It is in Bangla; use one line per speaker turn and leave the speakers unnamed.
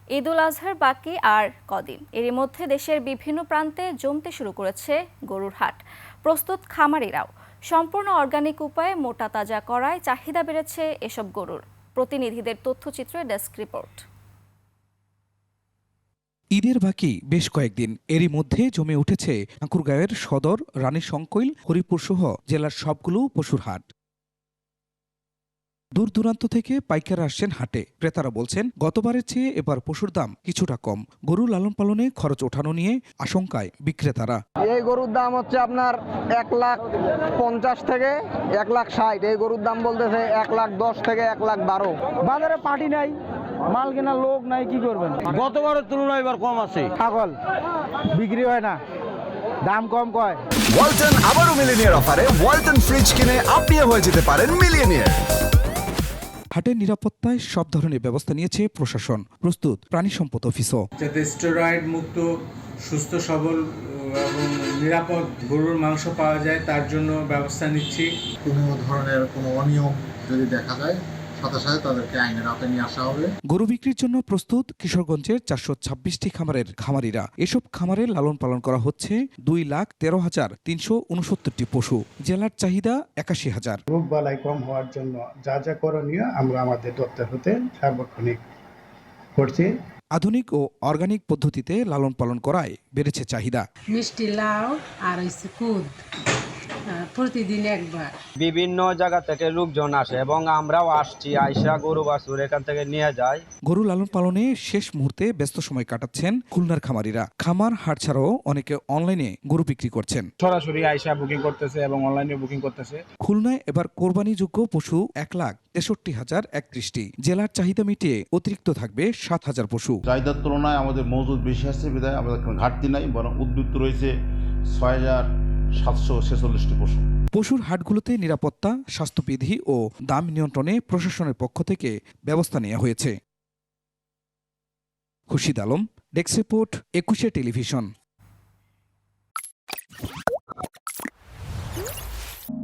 ঈদুল আজহার বাকি আর কদিন, এরই মধ্যে দেশের বিভিন্ন প্রান্তে জমতে শুরু করেছে গরুর হাট। প্রস্তুত খামারিরাও সম্পূর্ণ অর্গানিক উপায়ে মোটা তাজা করায় চাহিদা বেড়েছে এসব গরুর। প্রতিনিধিদের তথ্যচিত্রে ডেস্ক রিপোর্ট।
ঈদের বাকি বেশ কয়েকদিন, এরই মধ্যে জমে উঠেছে ঠাকুরগাঁওয়ের সদর, রানীশংকৈল, হরিপুর সহ জেলার সবগুলো পশুর হাট। দূর দূরান্ত থেকে পাইকার আসছেন হাটে। ক্রেতারা বলছেন, গতবারের চেয়ে এবার পশুর দাম কিছুটা কম। গরু লালন পালনে খরচ ওঠানো নিয়ে আশঙ্কায় বিক্রেতারা।
এই গরুর দাম হচ্ছে আপনার 1,50,000 থেকে 1,60,000। এই গরুর দাম বলতেছে 1,10,000 থেকে 1,12,000। বাজারে পাটি নাই, মাল কেনার লোক নাই, কি করবেন?
গতবারের তুলনায় এবার কম আছে।
ছাগল বিক্রি হয় না, দাম কম কয়।
ওয়ালটন আবারও মিলিনিয়ার অফারে ওয়ালটন ফ্রিজ কিনে আপনিও হয়ে যেতে পারেন মিলিয়নিয়ার।
হাটের নিরাপত্তায় সব ধরনের ব্যবস্থা নিয়েছে প্রশাসন। প্রস্তুত প্রাণী সম্পদ অফিসও।
যাতে স্টেরয়েড মুক্ত, সুস্থ সবল এবং নিরাপদ গরুর মাংস পাওয়া যায় তার জন্য ব্যবস্থা নিচ্ছি।
কোনো ধরনের কোনো অনিয়ম যদি দেখা যায়, সাথে সাথে তাদেরকে আইনের আওতায় নিয়ে আসা হবে।
গরু বিক্রির জন্য প্রস্তুত কিশোরগঞ্জের 426টি খামারের খামারিরা। এসব খামারে লালন পালন করা হচ্ছে 2,13,369টি পশু। জেলার চাহিদা 81,000।
রোগ বালাই কম হওয়ার জন্য যা যা করণীয় আমরা আমাদের দপ্তর হতে সার্বক্ষণিক করছি।
আধুনিক ও অর্গানিক পদ্ধতিতে লালন পালন করায় বেড়েছে চাহিদা।
মিষ্টি লাউ আর হচ্ছে কুদ প্রতিদিন একবার।
বিভিন্ন জায়গা থেকে লোকজন আসে এবং আমরাও আসছি, আইসা গরু বাছুর এখান থেকে নিয়ে যাই।
গরু লালন পালনে শেষ মুহূর্তে ব্যস্ত সময় কাটাচ্ছেন খুলনার খামারিরা। খামার হাট ছাড়াও অনেকে অনলাইনে গরু বিক্রি করছেন।
সরাসরি আইসা বুকিং করতেছে এবং অনলাইনে বুকিং করতেছে।
খুলনায় এবার কোরবানিযোগ্য পশু 1,63,031টি। জেলার চাহিদা মিটিয়ে অতিরিক্ত থাকবে 7,000 পশু।
চাহিদার তুলনায় আমাদের মজুদ বেশি আছে বিধায় আমাদের কোনো ঘাটতি নাই, বরং উদ্বৃত্ত রয়েছে 6,746টি পশু।
পশুর হাটগুলোতে নিরাপত্তা, স্বাস্থ্যবিধি ও দাম নিয়ন্ত্রণে প্রশাসনের পক্ষ থেকে ব্যবস্থা নেওয়া হয়েছে। Khurshid Alam, desk report, 21 television.